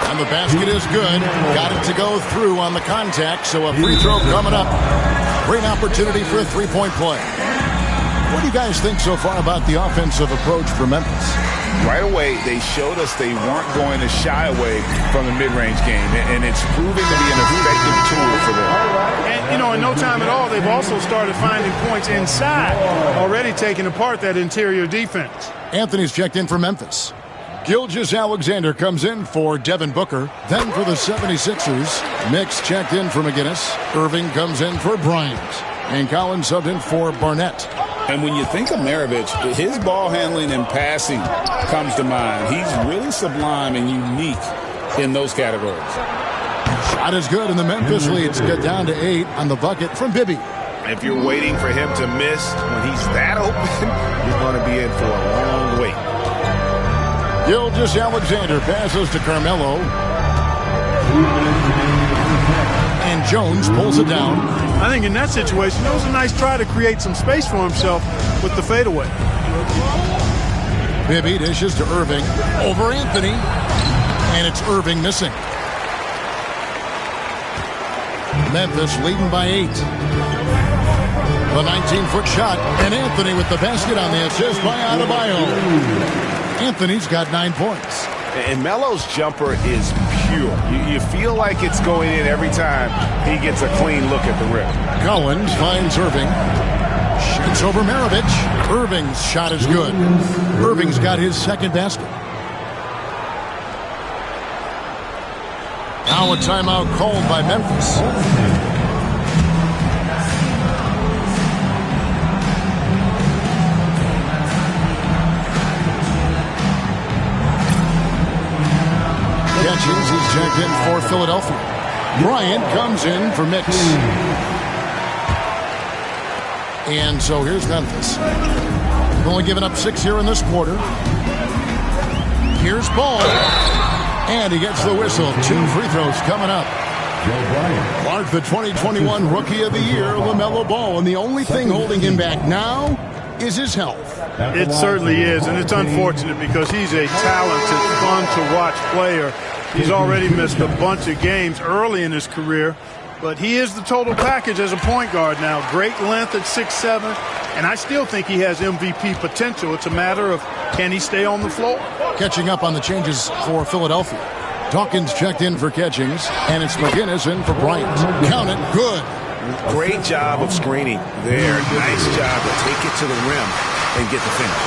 Speaker 1: And the basket is good. Got it to go through on the contact, so a free throw coming up. Great opportunity for a three-point play. What do you guys think so far about the offensive approach for Memphis?
Speaker 5: Right away, they showed us they weren't going to shy away from the mid-range game, and it's proving to be an effective tool for them.
Speaker 7: And, you know, in no time at all, they've also started finding points inside, already taking apart that interior defense.
Speaker 1: Anthony's checked in for Memphis. Gilgeous-Alexander comes in for Devin Booker. Then for the 76ers, Mix checked in for McGinnis. Irving comes in for Bryant. And Collins subbed in for Barnett.
Speaker 5: And when you think of Maravich, his ball handling and passing comes to mind. He's really sublime and unique in those categories.
Speaker 1: Shot is good, and the Memphis leads get down to 8 on the bucket from Bibby.
Speaker 3: If you're waiting for him to miss when he's that open, you're going to be in for a long wait.
Speaker 1: Gilgeous-Alexander passes to Carmelo. And Jones pulls it down.
Speaker 7: I think in that situation, it was a nice try to create some space for himself with the fadeaway.
Speaker 1: Bibby dishes to Irving. Over Anthony. And it's Irving missing. Memphis leading by 8. The 19-foot shot. And Anthony with the basket on the assist by Adebayo. Anthony's got 9 points.
Speaker 3: And Melo's jumper is pure. You feel like it's going in every time he gets a clean look at the rim.
Speaker 1: Collins finds Irving. Shoots over Maravich. Irving's shot is good. Irving's got his second basket. Now a timeout called by Memphis. Catchings, he's checked in for Philadelphia. Bryant comes in for Mix. And so here's Memphis. Only given up 6 here in this quarter. Here's Ball. And he gets the whistle. 2 free throws coming up. Clark, the 2021 Rookie of the Year, LaMelo Ball. And the only thing holding him back now is his health.
Speaker 7: It certainly is, and it's unfortunate because he's a talented, fun-to-watch player. He's already missed a bunch of games early in his career, but he is the total package as a point guard now. Great length at 6'7", and I still think he has MVP potential. It's a matter of can he stay on the floor.
Speaker 1: Catching up on the changes for Philadelphia. Dawkins checked in for Catchings, and it's McGinnis in for Bryant. Count it, good.
Speaker 3: Great job of screening there. Nice job to take it to the rim and get the finish.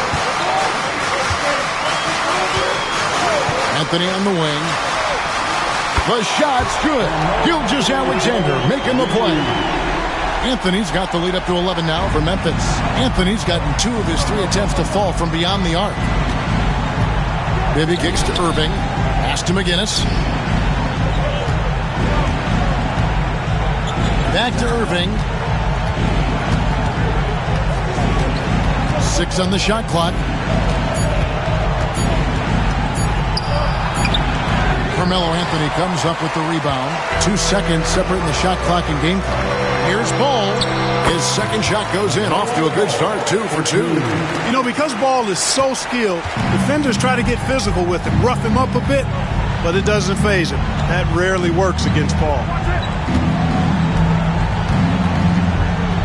Speaker 1: Anthony on the wing. The shot's good. Gilgeous-Alexander making the play. Anthony's got the lead up to 11 now for Memphis. Anthony's gotten 2 of his 3 attempts to fall from beyond the arc. Bibby kicks to Irving. Pass to McGinnis. Back to Irving. 6 on the shot clock. Carmelo Anthony comes up with the rebound. 2 seconds separating the shot clock and game clock. Here's Ball. His second shot goes in, off to a good start, 2 for 2.
Speaker 7: You know, because Ball is so skilled, defenders try to get physical with him, rough him up a bit, but it doesn't faze him. That rarely works against Ball.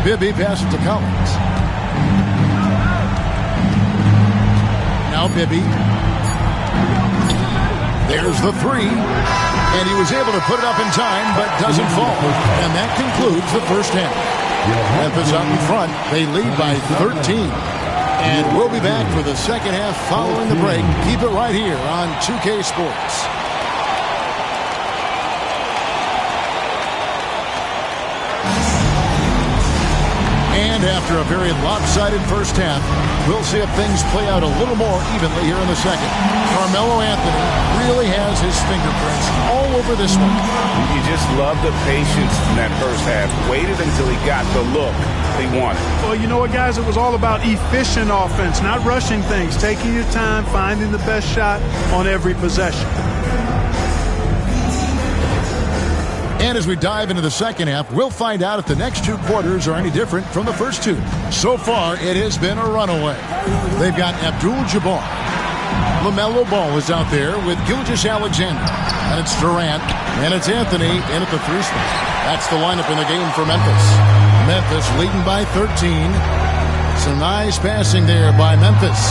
Speaker 1: Bibby passes to Collins. Now Bibby. There's the 3. And he was able to put it up in time, but doesn't fall. And that concludes the first half. Memphis out in front. They lead by 13. And we'll be back for the second half following the break. Keep it right here on 2K Sports. And after a very lopsided first half, we'll see if things play out a little more evenly here in the second. Carmelo Anthony really has his fingerprints all over this one.
Speaker 3: You just love the patience in that first half. Waited until he got the look he wanted.
Speaker 7: Well, you know what, guys? It was all about efficient offense, not rushing things, taking your time, finding the best shot on every possession.
Speaker 1: And as we dive into the second half, we'll find out if the next 2 quarters are any different from the first 2. So far, it has been a runaway. They've got Abdul-Jabbar. LaMelo Ball is out there with Gilgeous-Alexander. And it's Durant. And it's Anthony in at the 3 spot. That's the lineup in the game for Memphis. Memphis leading by 13. Some nice passing there by Memphis.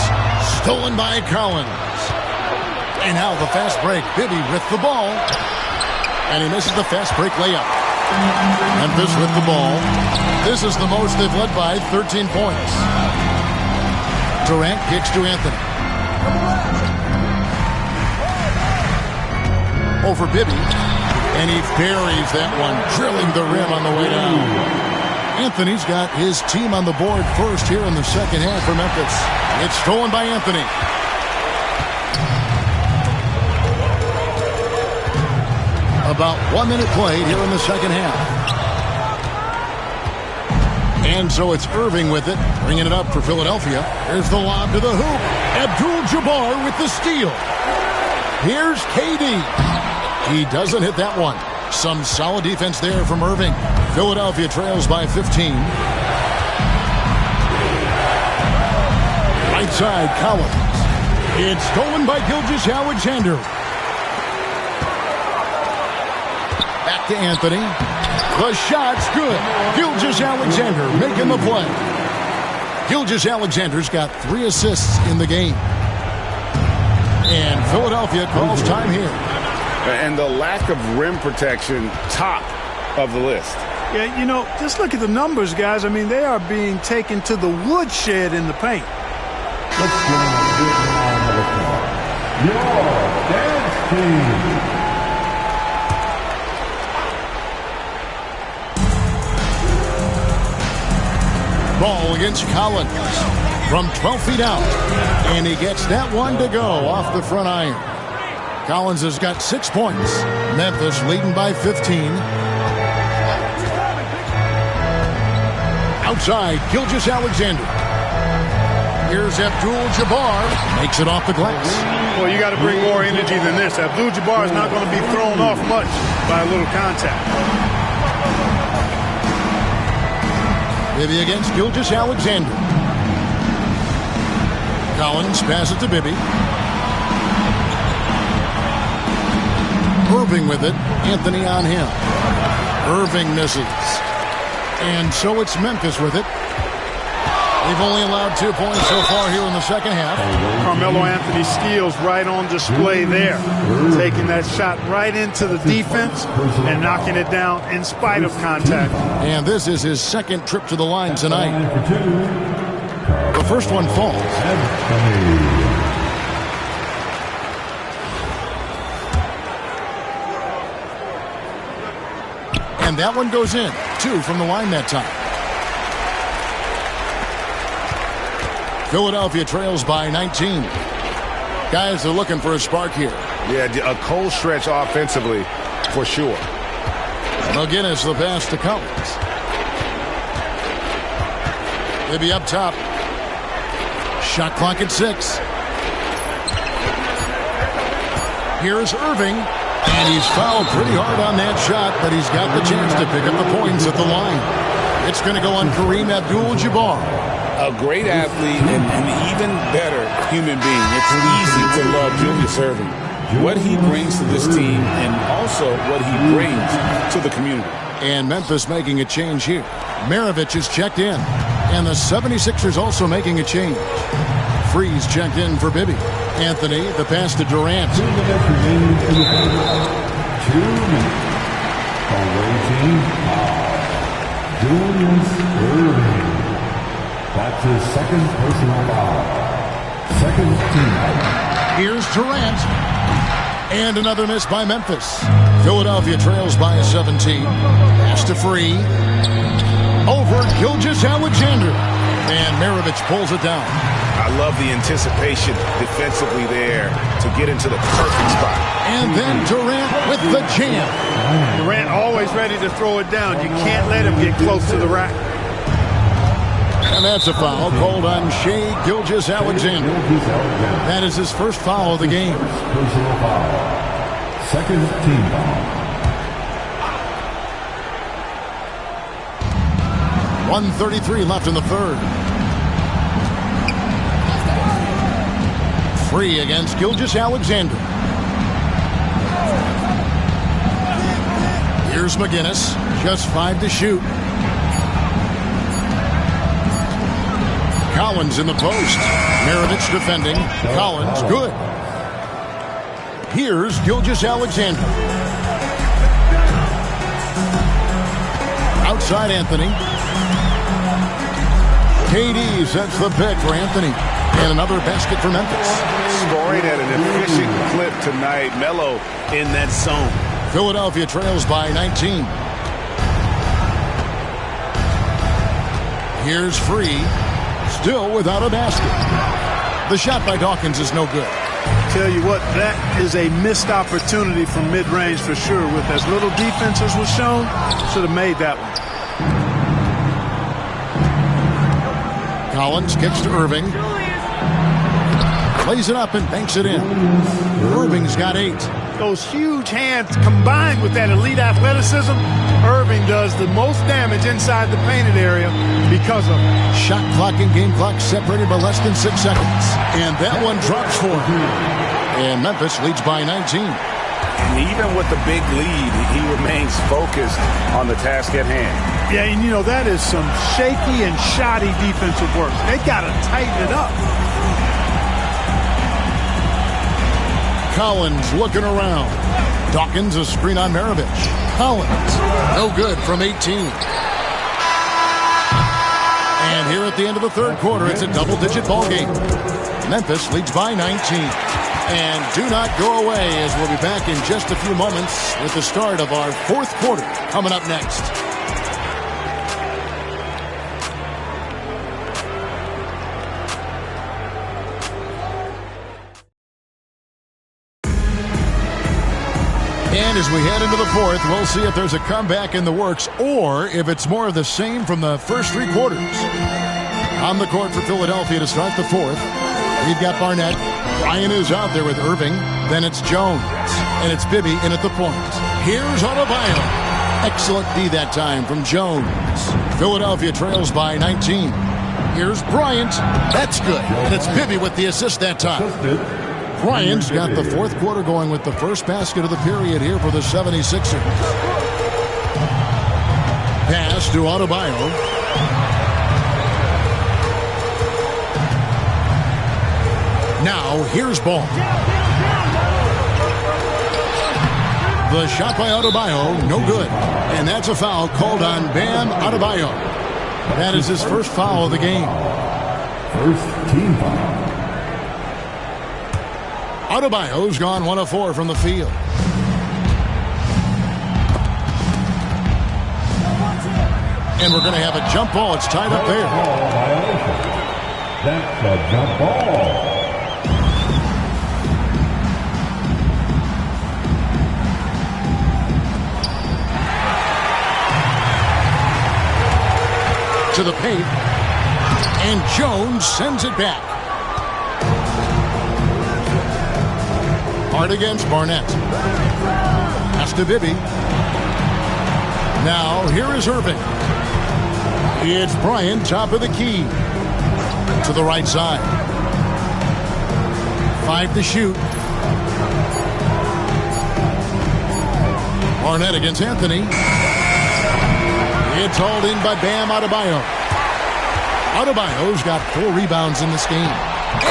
Speaker 1: Stolen by Collins. And now the fast break. Bibby with the ball. And he misses the fast break layup. Memphis with the ball. This is the most they've led by, 13 points. Durant kicks to Anthony. Over Bibby. And he buries that one, drilling the rim on the way down. Anthony's got his team on the board first here in the second half for Memphis. It's stolen by Anthony. About 1 minute played here in the second half. And so it's Irving with it, bringing it up for Philadelphia. Here's the lob to the hoop. Abdul-Jabbar with the steal. Here's KD. He doesn't hit that one. Some solid defense there from Irving. Philadelphia trails by 15. Right side, Collins. It's stolen by Gilgeous-Alexander. Back to Anthony. The shot's good. Gilgeous-Alexander making the play. Gilgeous-Alexander's got 3 assists in the game. And Philadelphia calls time here.
Speaker 3: And the lack of rim protection, top of the list.
Speaker 7: Yeah, you know, just look at the numbers, guys. I mean, they are being taken to the woodshed in the paint.
Speaker 4: Let's go your dance team.
Speaker 1: Ball against Collins from 12 feet out. And he gets that one to go off the front iron. Collins has got 6 points. Memphis leading by 15. Outside, Gilgeous-Alexander. Here's Abdul-Jabbar. Makes it off the glass.
Speaker 7: Well, you got to bring more energy than this. Abdul-Jabbar is not going to be thrown off much by a little contact.
Speaker 1: Bibby against Gilgeous-Alexander. Collins passes to Bibby. Irving with it. Anthony on him. Irving misses. And so it's Memphis with it. They've only allowed 2 points so far here in the second half.
Speaker 7: Carmelo Anthony's skills right on display there. Taking that shot right into the defense and knocking it down in spite of contact.
Speaker 1: And this is his second trip to the line tonight. The first one falls. And that one goes in. 2 from the line that time. Philadelphia trails by 19. Guys are looking for a spark here.
Speaker 3: Yeah, a cold stretch offensively for sure.
Speaker 1: McGinnis the pass to Collins. Maybe up top. Shot clock at 6. Here's Irving. And he's fouled pretty hard on that shot, but he's got the chance to pick up the points at the line. It's going to go on Kareem Abdul-Jabbar.
Speaker 5: A great athlete and an even better human being. It's easy to love Julius Irving. What he brings to this team and also what he brings to the community.
Speaker 1: And Memphis making a change here. Maravich is checked in. And the 76ers also making a change. Freeze checked in for Bibby. Anthony, the pass to Durant.
Speaker 4: 2 minutes remaining in the quarter. 2 minutes. Awaiting Julius Irving. That's his second personal foul. Second team foul.
Speaker 1: Here's Durant. And another miss by Memphis. Philadelphia trails by 17. Pass to Free. Over Gilgeous-Alexander. And Maravich pulls it down.
Speaker 3: I love the anticipation defensively there to get into the perfect spot.
Speaker 1: And then Durant with the jam.
Speaker 7: Durant always ready to throw it down. You can't let him get close to the rack.
Speaker 1: And that's a foul called on Shai Gilgeous-Alexander. That is his first foul of the game.
Speaker 4: Personal foul. Second team foul.
Speaker 1: 1:33 left in the third. Free against Gilgeous-Alexander. Here's McGinnis. Just 5 to shoot. Collins in the post. Maravich defending. Collins good. Here's Gilgeous-Alexander. Outside Anthony. KD sets the pick for Anthony. And another basket for Memphis.
Speaker 3: Scoring at an efficient clip tonight. Melo in that zone.
Speaker 1: Philadelphia trails by 19. Here's Free. Still without a basket. The shot by Dawkins is no good.
Speaker 7: Tell you what, that is a missed opportunity from mid-range for sure. With as little defense as was shown, should have made that one.
Speaker 1: Collins kicks to Irving. Plays it up and banks it in. Irving's got 8.
Speaker 7: Those huge hands combined with that elite athleticism, Irving does the most damage inside the painted area because of it.
Speaker 1: Shot clock and game clock separated by less than 6 seconds. And that one drops for him. And Memphis leads by 19.
Speaker 3: And even with the big lead, he remains focused on the task at hand.
Speaker 7: Yeah, and you know, that is some shaky and shoddy defensive work. They got to tighten it up.
Speaker 1: Collins looking around. Dawkins a screen on Maravich. Collins, no good from 18. And here at the end of the third quarter, it's a double-digit ball game. Memphis leads by 19. And do not go away, as we'll be back in just a few moments with the start of our fourth quarter coming up next. And as we head into the fourth, we'll see if there's a comeback in the works or if it's more of the same from the first 3 quarters. On the court for Philadelphia to start the fourth, we've got Barnett. Ryan is out there with Irving. Then it's Jones. And it's Bibby in at the point. Here's Adebayo. Excellent D that time from Jones. Philadelphia trails by 19. Here's Bryant. That's good. And it's Bibby with the assist that time. Bryant's got the fourth quarter going with the first basket of the period here for the 76ers. Pass to Adebayo. Now, here's Ball. The shot by Adebayo, no good. And that's a foul called on Bam Adebayo. That is his first foul of the game.
Speaker 4: First team foul.
Speaker 1: Adebayo's gone 1 of 4 from the field. And we're going to have a jump ball. It's tied up there.
Speaker 4: That's a jump ball.
Speaker 1: To the paint, and Jones sends it back. Hard against Barnett. Pass to Bibby. Now here is Irving. It's Bryant, top of the key. To the right side. 5 to shoot. Barnett against Anthony. It's hauled in by Bam Adebayo. Adebayo's got 4 rebounds in this game.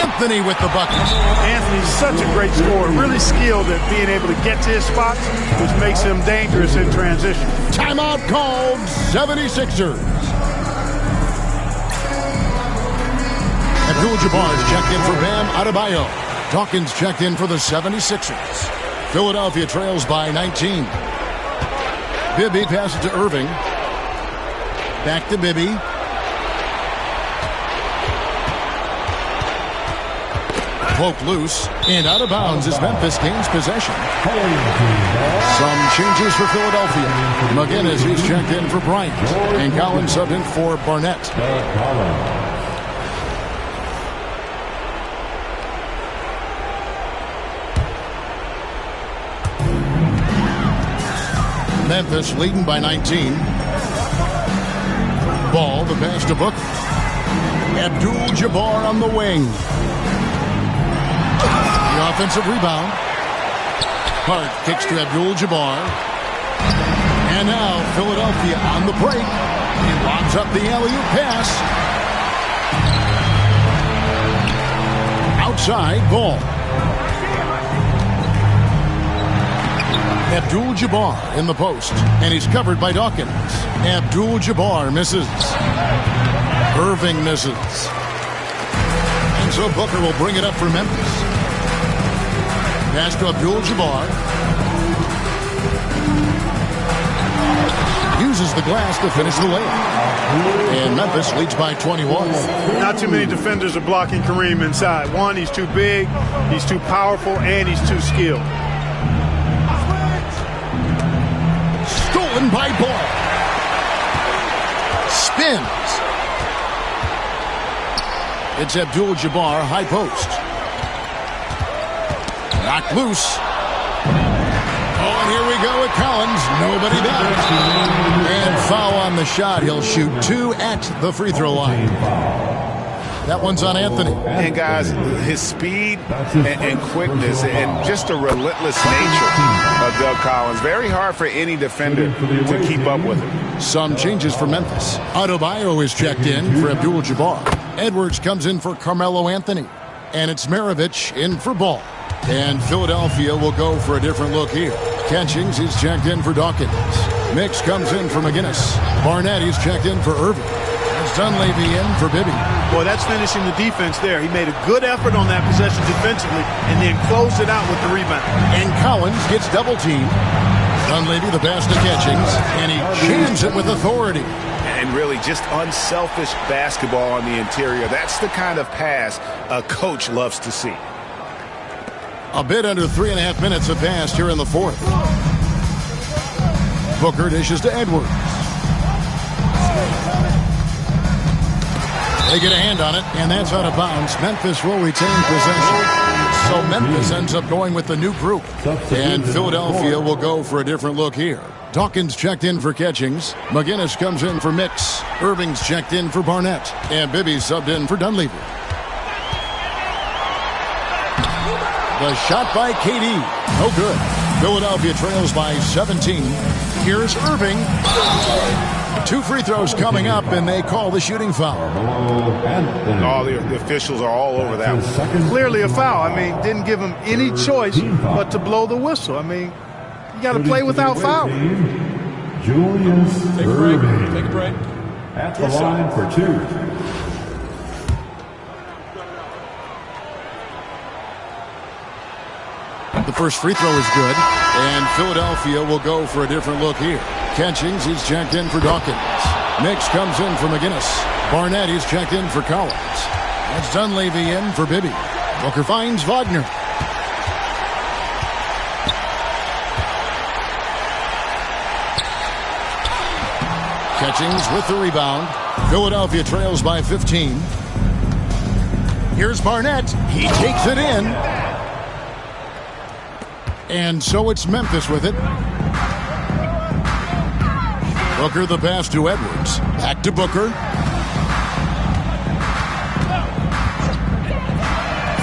Speaker 1: Anthony with the bucket.
Speaker 7: Anthony's such a great scorer. Really skilled at being able to get to his spots, which makes him dangerous in transition.
Speaker 1: Timeout called, 76ers. Abdul-Jabbar's checked in for Bam Adebayo. Dawkins checked in for the 76ers. Philadelphia trails by 19. Bibby passes to Irving. Back to Bibby. Poke loose and out of bounds as Memphis gains possession. Some changes for Philadelphia. McGinnis, he's checked in for Bryant. And Collins subbed in for Barnett. Memphis leading by 19. Ball, the pass to Booker. Abdul-Jabbar on the wing. The offensive rebound. Hart kicks to Abdul-Jabbar. And now Philadelphia on the break. He lobs up the alley-oop pass. Outside ball. Abdul-Jabbar in the post. And he's covered by Dawkins. Abdul-Jabbar misses. Irving misses. And so Booker will bring it up for Memphis. Pass to Abdul-Jabbar. Uses the glass to finish the layup. And Memphis leads by 21.
Speaker 7: Not too many defenders are blocking Kareem inside. One, he's too big, he's too powerful, and he's too skilled.
Speaker 1: Stolen by Ball. Spins. It's Abdul-Jabbar, high post. Knocked loose. Oh, and here we go with Collins. Nobody down. And foul on the shot. He'll shoot 2 at the free throw line. That one's on Anthony.
Speaker 3: And guys, his speed and quickness and just the relentless nature of Doug Collins. Very hard for any defender to keep up with him.
Speaker 1: Some changes for Memphis. Adebayo is checked in for Abdul-Jabbar. Edwards comes in for Carmelo Anthony. And it's Maravich in for Ball. And Philadelphia will go for a different look here. Catchings, he's checked in for Dawkins. Mix comes in for McGinnis. Barnett, he's checked in for Irving. It's Dunleavy in for Bibby.
Speaker 7: Boy, that's finishing the defense there. He made a good effort on that possession defensively and then closed it out with the rebound.
Speaker 1: And Collins gets double teamed. Dunleavy the pass to Catchings, and he jams it with authority.
Speaker 3: And really just unselfish basketball on the interior. That's the kind of pass a coach loves to see.
Speaker 1: A bit under 3.5 minutes have passed here in the fourth. Booker dishes to Edwards. They get a hand on it, and that's out of bounds. Memphis will retain possession. So Memphis ends up going with the new group. And Philadelphia will go for a different look here. Dawkins checked in for Catchings. McGinnis comes in for Mix. Irving's checked in for Barnett. And Bibby subbed in for Dunleavy. The shot by KD. No good. Philadelphia trails by 17. Here's Irving. 2 free throws coming up, and they call the shooting foul.
Speaker 3: Oh, the officials are all over that one.
Speaker 7: Clearly a foul. I mean, didn't give him any choice but to blow the whistle. I mean, you got to play without foul.
Speaker 4: Julius Irving.
Speaker 5: Take a break.
Speaker 4: At the line for 2.
Speaker 1: The first free throw is good, and Philadelphia will go for a different look here. Catchings, he's checked in for Dawkins. Nix comes in for McGinnis. Barnett is checked in for Collins. That's Dunleavy in for Bibby. Booker finds Wagner. Catchings with the rebound. Philadelphia trails by 15. Here's Barnett. He takes it in. And so it's Memphis with it. Booker the pass to Edwards. Back to Booker.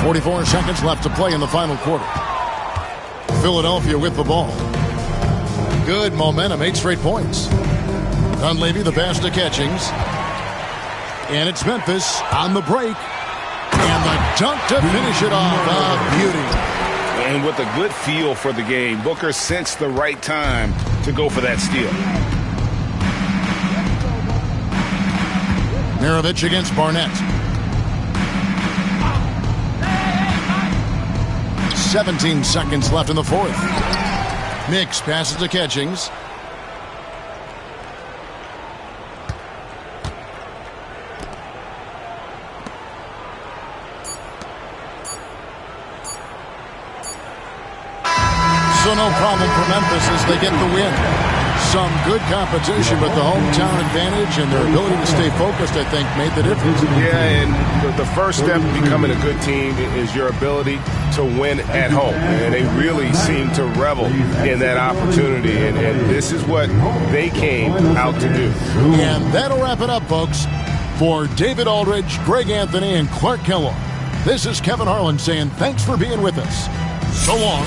Speaker 1: 44 seconds left to play in the final quarter. Philadelphia with the ball. Good momentum, 8 straight points. Dunleavy the pass to Catchings. And it's Memphis on the break. And the dunk to finish it off. A beauty.
Speaker 3: And with a good feel for the game, Booker sensed the right time to go for that steal.
Speaker 1: Mirovic against Barnett. 17 seconds left in the fourth. Nix passes to Catchings. So no problem for Memphis as they get the win. Some good competition, but the hometown advantage and their ability to stay focused, I think, made the difference.
Speaker 3: Yeah, and the first step to becoming a good team is your ability to win at home. And they really seem to revel in that opportunity. And this is what they came out to do.
Speaker 1: And that'll wrap it up, folks. For David Aldridge, Greg Anthony, and Clark Kellogg, this is Kevin Harlan saying thanks for being with us. So long.